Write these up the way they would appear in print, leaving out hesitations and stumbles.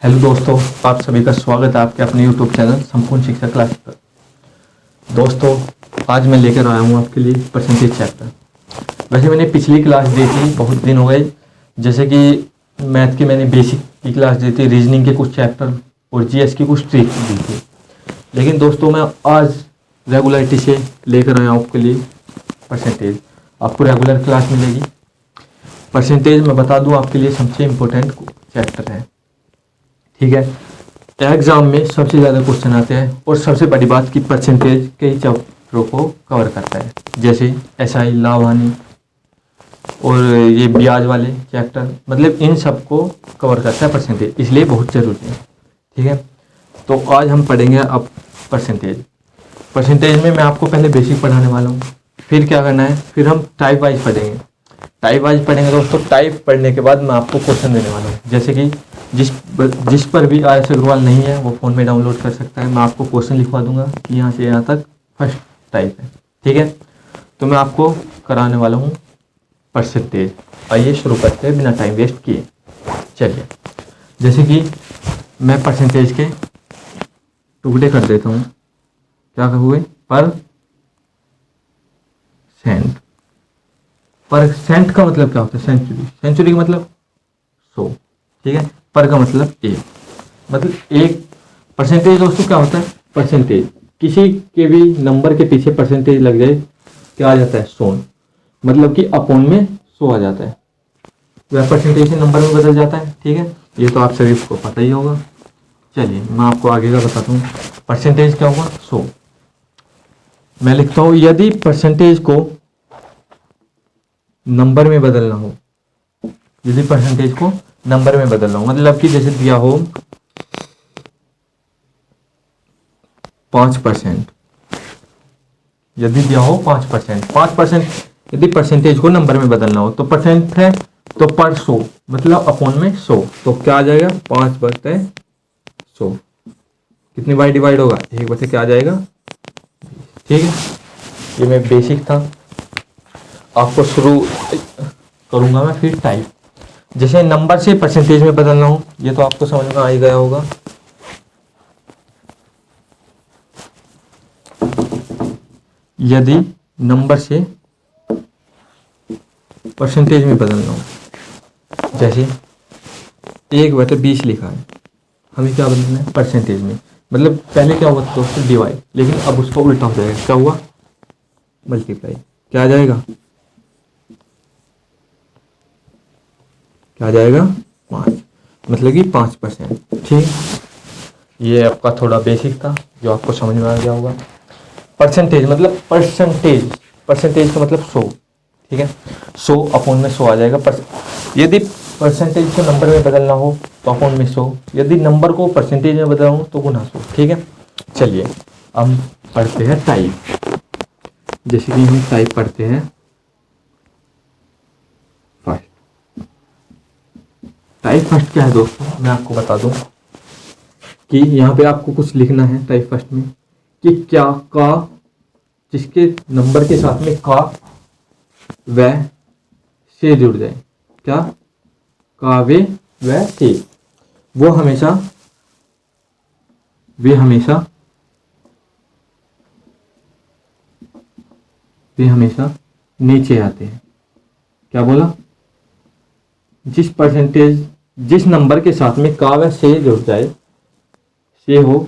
Hello दोस्तों, आप सभी का स्वागत है आपके अपने यूट्यूब चैनल संपूर्ण शिक्षा क्लास पर। दोस्तों, आज मैं लेकर आया हूँ आपके लिए परसेंटेज चैप्टर। वैसे मैंने पिछली क्लास दी थी, बहुत दिन हो गए। जैसे कि मैथ की मैंने बेसिक की क्लास दी थी, रीजनिंग के कुछ चैप्टर और जीएस की कुछ ट्रिक दी थी। लेकिन दोस्तों, मैं आज रेगुलरिटी से लेकर आया हूँ आपके लिए परसेंटेज। आपको रेगुलर क्लास मिलेगी। परसेंटेज मैं बता दूँ आपके लिए सबसे इम्पोर्टेंट चैप्टर है, ठीक है। एग्जाम में सबसे ज़्यादा क्वेश्चन आते हैं और सबसे बड़ी बात कि परसेंटेज कई चैप्टरों को कवर करता है, जैसे एसआई, लाभ हानि और ये ब्याज वाले चैप्टर, मतलब इन सब को कवर करता है परसेंटेज, इसलिए बहुत ज़रूरी है, ठीक है। तो आज हम पढ़ेंगे अब परसेंटेज। परसेंटेज में मैं आपको पहले बेसिक पढ़ाने वाला हूँ, फिर क्या करना है, फिर हम टाइप वाइज पढ़ेंगे। टाइप वाइज पढ़ेंगे दोस्तों। टाइप पढ़ने के बाद मैं आपको क्वेश्चन देने वाला हूँ, जैसे कि जिस पर भी आर.एस. अग्रवाल नहीं है वो फ़ोन में डाउनलोड कर सकता है। मैं आपको क्वेश्चन लिखवा दूंगा कि यहाँ से यहाँ तक फर्स्ट टाइप है, ठीक है। तो मैं आपको कराने वाला हूँ परसेंटेज। आइए शुरू करते हैं बिना टाइम वेस्ट किए। चलिए, जैसे कि मैं परसेंटेज के टुकड़े कर देता हूँ। क्या हुए? परसेंट का मतलब क्या होता है? सेंचुरी। सेंचुरी का मतलब 100, ठीक है। पर का मतलब एक, मतलब एक। परसेंटेज दोस्तों क्या होता है? परसेंटेज किसी के भी नंबर के पीछे परसेंटेज लग जाए, क्या आ जाता है? 100, मतलब कि अपॉन में 100 आ जाता है। वह परसेंटेज से नंबर में बदल जाता है, ठीक है। ये तो आप सभी को पता ही होगा। चलिए मैं आपको आगे का बताता हूँ। परसेंटेज क्या होगा? 100। मैं लिखता हूँ, यदि परसेंटेज को नंबर में बदलना हो, यदि परसेंटेज को नंबर में बदलना हो, मतलब कि जैसे दिया हो 5%, यदि दिया हो 5%, 5% यदि परसेंटेज को नंबर में बदलना हो, तो परसेंट है तो पर 100, मतलब अपॉन में 100, तो क्या आ जाएगा? 5/100। कितनी बार डिवाइड होगा? 1 बटे क्या आ जाएगा? ठीक है। ये मैं बेसिक था, आपको शुरू करूंगा मैं फिर टाइप। जैसे नंबर से परसेंटेज में बदलना हो, ये तो आपको समझ में आ ही गया होगा। यदि नंबर से परसेंटेज में बदलना हो, जैसे 1/20 लिखा है, हमें क्या बदलना है? परसेंटेज में। मतलब पहले क्या हुआ था दोस्तों? डिवाइड, लेकिन अब उसका उल्टा हो जाएगा। क्या हुआ? मल्टीप्लाई। क्या आ जाएगा? क्या आ जाएगा? 5, मतलब कि 5%, ठीक। ये आपका थोड़ा बेसिक था जो आपको समझ में आ गया होगा। परसेंटेज मतलब परसेंटेज, परसेंटेज का मतलब 100, ठीक है। 100 अपॉन में 100 आ जाएगा। यदि परसेंटेज को नंबर में बदलना हो तो अपॉन में 100, यदि नंबर को परसेंटेज में बदलना हो तो गुना 100, ठीक है। चलिए हम पढ़ते हैं टाइप। जैसे कि हम टाइप पढ़ते हैं फर्स्ट। टाइप फर्स्ट क्या है दोस्तों? मैं आपको बता दूं कि यहाँ पे आपको कुछ लिखना है टाइप फर्स्ट में कि क्या का, जिसके नंबर के साथ में का व से जुड़ जाए, क्या का वे व से, वो हमेशा वे हमेशा वे हमेशा नीचे आते हैं। क्या बोला? जिस नंबर के साथ में का व से जुड़ जाए, से हो,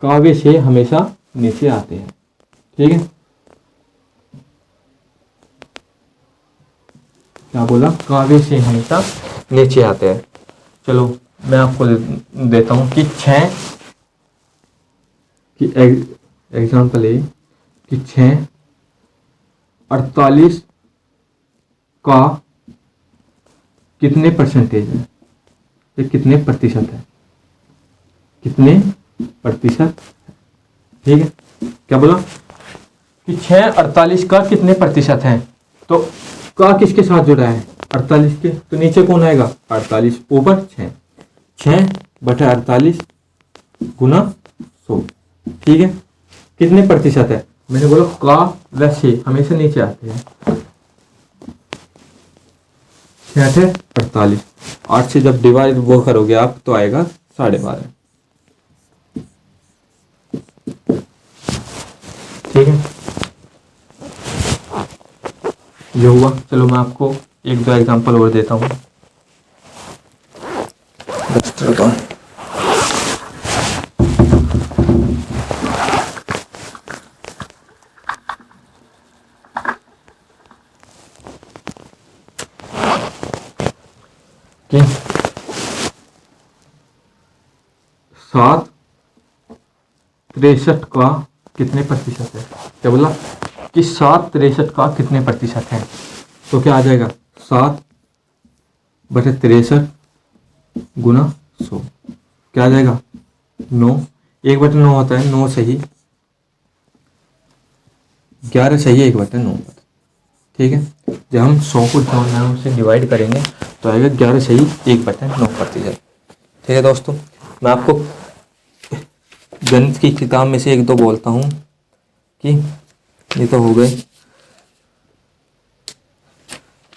का व से हमेशा नीचे आते हैं, ठीक है। क्या बोला? का व से हमेशा नीचे आते हैं। चलो मैं आपको देता हूं कि 6 की एग्जाम्पल है कि 6/48 का कितने परसेंटेज है, ये कितने प्रतिशत है, कितने प्रतिशत, ठीक है। क्या बोला कि 6/48 का कितने प्रतिशत है, तो का किसके साथ जुड़ा है? 48 के, तो नीचे कौन आएगा? 48 ऊपर 6, 6/48 गुना 100, ठीक है। कितने प्रतिशत है? मैंने बोला का व से हमेशा नीचे आते हैं। 6 48, 8 से जब डिवाइड वो करोगे आप तो आएगा 12.5। ठीक है, ये हुआ। चलो मैं आपको एक दो एग्जांपल और देता हूँ। कि 7 63 का कितने प्रतिशत है? क्या बोला कि 7 63 का कितने प्रतिशत है? तो क्या आ जाएगा 7/63 गुना 100, क्या आ जाएगा 9। 1/9 होता है 9 सही, 11 सही है 1/9। ठीक है, जब हम 100 को 9 से डिवाइड करेंगे तो आएगा 11 सही 1/9%। ठीक है दोस्तों, मैं आपको गणित की किताब में से एक दो बोलता हूँ कि ये तो हो गए।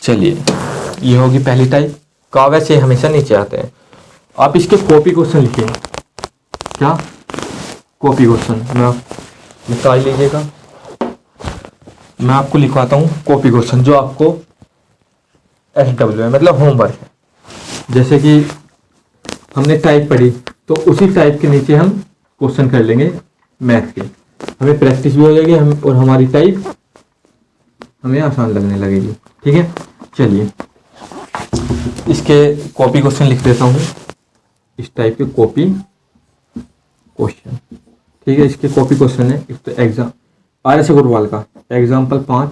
चलिए, ये होगी पहली टाइप। का वैसे हमेशा नीचे आते हैं। आप इसके कॉपी क्वेश्चन लिखिए। क्या कॉपी क्वेश्चन? मैं निकाल लीजिएगा, मैं आपको लिखवाता हूँ कॉपी क्वेश्चन जो आपको SW है, मतलब होमवर्क है। जैसे कि हमने टाइप पढ़ी तो उसी टाइप के नीचे हम क्वेश्चन कर लेंगे मैथ के, हमें प्रैक्टिस भी हो जाएगी हम, और हमारी टाइप हमें आसान लगने लगेगी। ठीक है, चलिए इसके कॉपी क्वेश्चन लिख देता हूँ, इस टाइप के कॉपी क्वेश्चन। ठीक है, इसके कॉपी क्वेश्चन है एक तो एग्जाम RS अग्रवाल का एग्जाम्पल 5।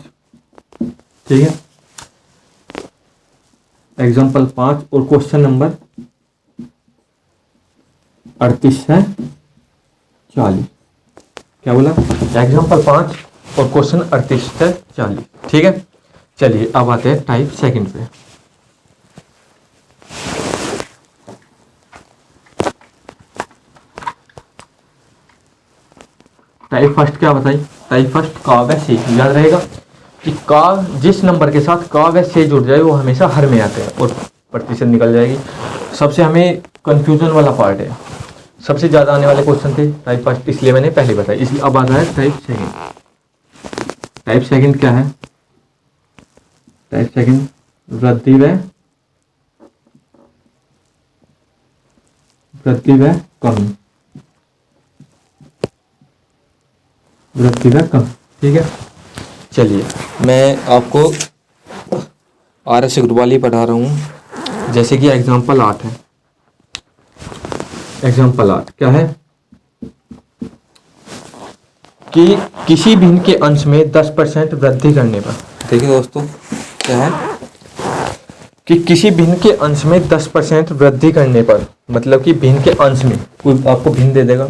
ठीक है, एग्जाम्पल 5 और क्वेश्चन नंबर 38 है 40। क्या बोला? एग्जाम्पल 5 और क्वेश्चन 38 है 40। ठीक है, चलिए अब आते हैं टाइप सेकंड पे। टाइप फर्स्ट क्या बताई? टाइप फर्स्ट का व से, याद रहेगा कि का जिस नंबर के साथ का व से जुड़ जाए वो हमेशा हर में आते हैं और प्रतिशत निकल जाएगी। सबसे हमें कंफ्यूजन वाला पार्ट है, सबसे ज़्यादा आने वाले क्वेश्चन थे टाइप फर्स्ट, इसलिए मैंने पहले बताया। इसलिए अब आता है टाइप सेकंड। टाइप सेकंड क्या है? टाइप सेकंड वृद्धि व कमी। ठीक है, चलिए मैं आपको RS अग्रवाल ही पढ़ा रहा हूँ। जैसे कि एग्जाम्पल 8 है। एग्जाम्पल 8 क्या है कि किसी भिन्न के अंश में 10% वृद्धि करने पर, देखिए दोस्तों क्या है कि किसी भिन्न के अंश में 10% वृद्धि करने पर, मतलब कि भिन्न के अंश में कोई आपको भिन्न दे देगा,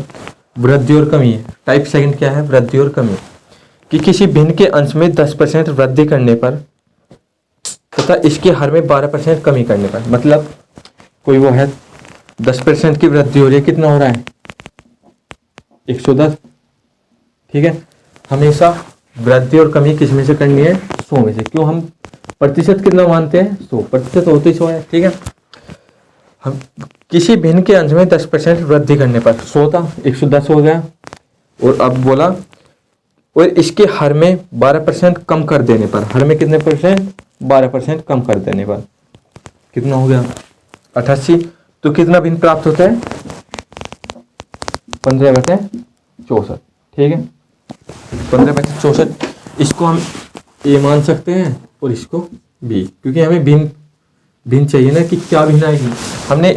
वृद्धि और कमी है। टाइप सेकंड क्या है? वृद्धि और कमी। कि किसी भिन्न के अंश में 10% वृद्धि करने पर तथा इसके हर में 12% कमी करने पर, मतलब कोई वो है 10% की वृद्धि हो रही है, कितना हो रहा है 110। ठीक है, हमेशा वृद्धि और कमी किस में से करनी है? 100 में से। क्यों? हम प्रतिशत कितना मानते हैं? 100%, होते ही 100 है। ठीक है, हम किसी भिन्न के अंश में 10% वृद्धि करने पर 100 था, 110 हो गया। और अब बोला और इसके हर में 12% कम कर देने पर, हर में कितने परसेंट? 12% कम कर देने पर कितना हो गया 88। तो कितना भिन्न प्राप्त होता है? 15/64। ठीक है, 15/64। इसको हम A मान सकते हैं और इसको B, क्योंकि हमें भिन्न चाहिए ना कि क्या भिन्न आएगी। हमने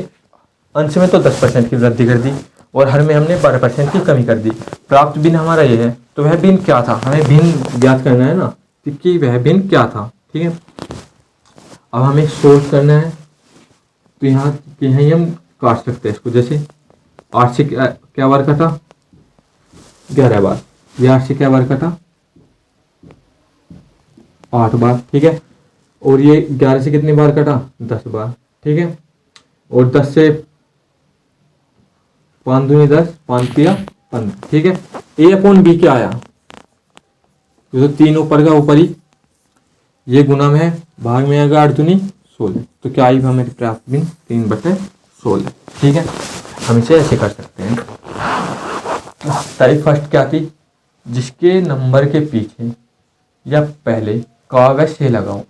अंश में तो 10% की वृद्धि कर दी और हर में हमने 12% की कमी कर दी। प्राप्त भिन्न हमारा ये है, तो वह भिन्न क्या था? हमें भिन्न ज्ञात करना है ना कि वह भिन्न क्या था। ठीक है, अब हमें सोल्व करना है, तो यहाँ ही हम काट सकते हैं इसको। जैसे 8 से क्या बार कटा? 11 बार। ये 8 से क्या बार कटा? 8 बार। ठीक है, और ये 11 से कितनी बार कटा? 10 बार। ठीक है, और 10 से 5 दूनी 10, 5 तिया 15। ठीक है, A/B क्या आया? तो 3 ऊपर का ऊपर ही, ये गुना में है, भाग में आएगा 8 दूनी 16। तो क्या आई हमारी प्राप्त भिन्न 3/16। ठीक है, हम इसे ऐसे कर सकते हैं। टाइप फर्स्ट क्या थी, जिसके नंबर के पीछे या पहले का व से लगाओ।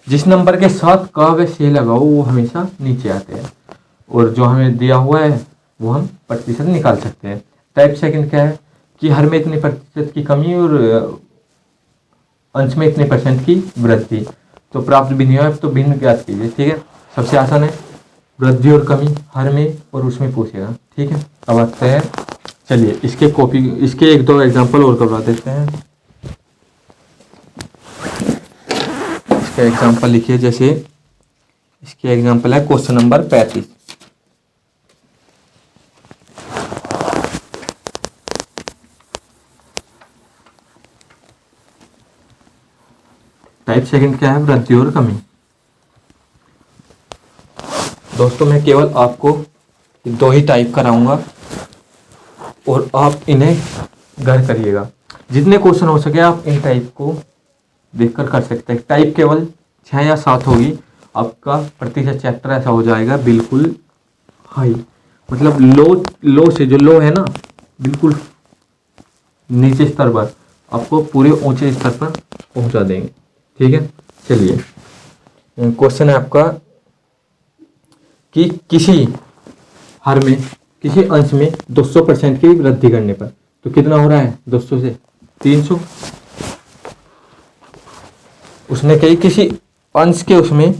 जिस नंबर के साथ का व से लगाओ वो हमेशा नीचे आते हैं, और जो हमें दिया हुआ है वो हम प्रतिशत निकाल सकते हैं। टाइप सेकंड क्या है कि हर में इतने प्रतिशत की कमी और अंश में इतने % की वृद्धि। तो प्राप्त भिन्न है तो भिन्न ज्ञात कीजिए। ठीक है, सबसे आसान है, वृद्धि और कमी हर में और उसमें पूछेगा। ठीक है, अब आते हैं, चलिए इसके एक दो एग्जांपल और करवा देते हैं। इसका एग्जांपल लिखिए, जैसे इसके एग्जांपल है क्वेश्चन नंबर 35। टाइप सेकंड क्या है, वृद्धि और कमी। दोस्तों मैं केवल आपको 2 ही टाइप कराऊंगा और आप इन्हें घर करिएगा। जितने क्वेश्चन हो सके आप इन टाइप को देखकर कर सकते हैं। टाइप केवल 6 या 7 होगी, आपका प्रतिशत चैप्टर ऐसा हो जाएगा बिल्कुल हाई, मतलब लो से, जो लो है ना बिल्कुल नीचे स्तर पर, आपको पूरे ऊंचे स्तर पर पहुंचा देंगे। ठीक है, चलिए क्वेश्चन है आपका कि किसी हर में, किसी अंश में 200% की वृद्धि करने पर, तो कितना हो रहा है 200 से 300। उसने कही किसी अंश के उसमें,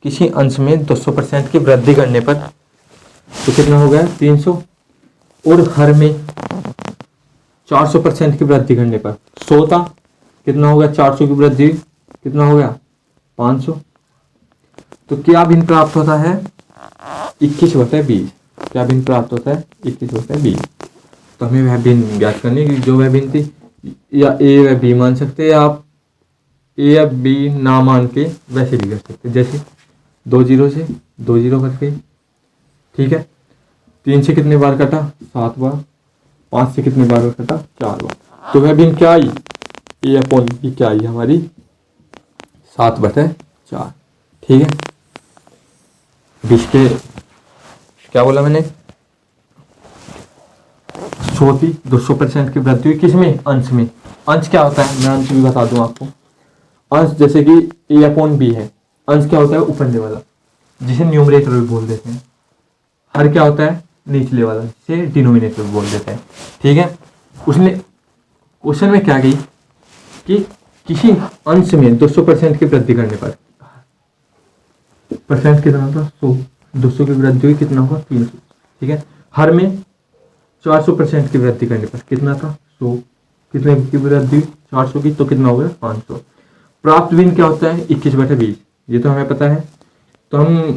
किसी अंश में 200% की वृद्धि करने पर, तो कितना हो गया 300। और हर में 400% की वृद्धि करने पर 100 था, कितना हो गया 400 की वृद्धि कितना हो गया 500। तो क्या भिन्न प्राप्त होता है 21/20। क्या भिन्न प्राप्त होता है 21/20। तो हमें वह भिन्न ज्ञात करनी है, जो वह भिन्न थी, या ए व बी मान सकते हैं आप, ए या बी ना मान के वैसे भी कर सकते हैं, जैसे 2 0 से 2 0 कट गई। ठीक है, 3 से कितने बार कटा 7 बार, 5 से कितने बार कटा 4 बार। तो वह भिन्न क्या आई, ए अपॉन बी क्या आई हमारी 7/4। ठीक है, 20 के क्या बोला मैंने, 100 थी, 200% की वृद्धि हुई किसमें, अंश में। अंश क्या होता है, मैं अंश भी बता दूं आपको। अंश जैसे कि ए अपॉन बी है, अंश क्या होता है ऊपरले वाला, जिसे न्यूमरेटर भी बोल देते हैं। हर क्या होता है निचले वाला, जिसे डिनोमिनेटर भी बोल देते हैं। ठीक है, उसने क्वेश्चन में क्या गई कि किसी अंश में 200% की वृद्धि करने पर, परसेंट कितना था 100, 200 की वृद्धि हुई कितना होगा 300। ठीक है, हर में 400% की वृद्धि करने पर कितना था 100, कितने की वृद्धि हुई 400 की, तो कितना हो गया 500। प्राप्त भिन्न क्या होता है 21/20, ये तो हमें पता है। तो हम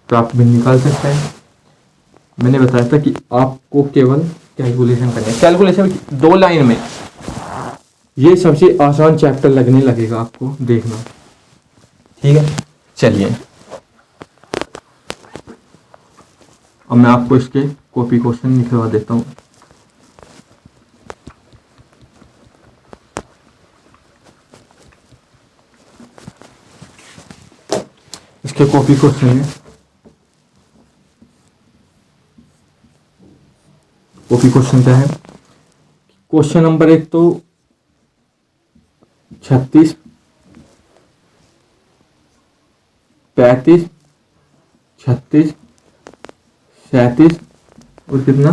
प्राप्त भिन्न निकाल सकते हैं। मैंने बताया था कि आपको केवल कैलकुलेशन करनी है। कैलकुलेशन 2 लाइन में, ये सबसे आसान चैप्टर लगने लगेगा आपको, देखना। ठीक है, चलिए अब मैं आपको इसके कॉपी क्वेश्चन निकलवा देता हूँ। इसके कॉपी क्वेश्चन है, कॉपी क्वेश्चन क्या है, क्वेश्चन नंबर 1 तो 36, 35, 36, 37 और कितना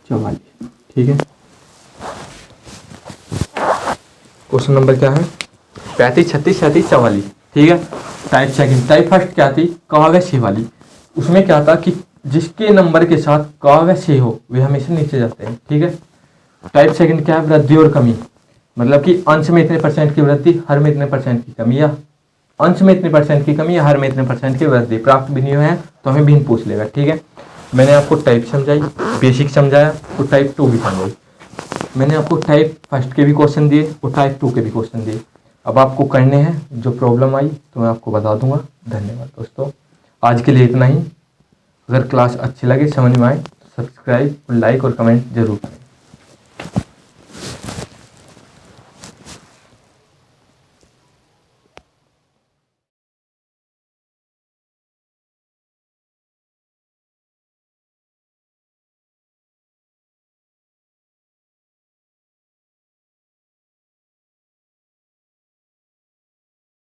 44। ठीक है, क्वेश्चन नंबर क्या है 35, 36, 37, 44। ठीक है, टाइप सेकंड, टाइप फर्स्ट क्या थी का व से वाली। उसमें क्या था कि जिसके नंबर के साथ का व से हो वे हमेशा नीचे जाते हैं। ठीक है, टाइप सेकंड क्या है वृद्धि और कमी, मतलब कि अंश में इतने % की वृद्धि, हर में इतने % की कमी, या अंश में इतने % की कमी या हर में इतने % की वृद्धि। प्राप्त भिन्न है तो हमें भिन्न पूछ लेगा। ठीक है, मैंने आपको टाइप समझाई, बेसिक समझाया, तो टाइप 2 भी समझाई। मैंने आपको टाइप फर्स्ट के भी क्वेश्चन दिए और टाइप 2 के भी क्वेश्चन दिए। अब आपको करने हैं, जो प्रॉब्लम आई तो मैं आपको बता दूंगा। धन्यवाद दोस्तों, आज के लिए इतना ही। अगर क्लास अच्छी लगे, समझ में आए तो सब्सक्राइब, लाइक और कमेंट जरूर करें।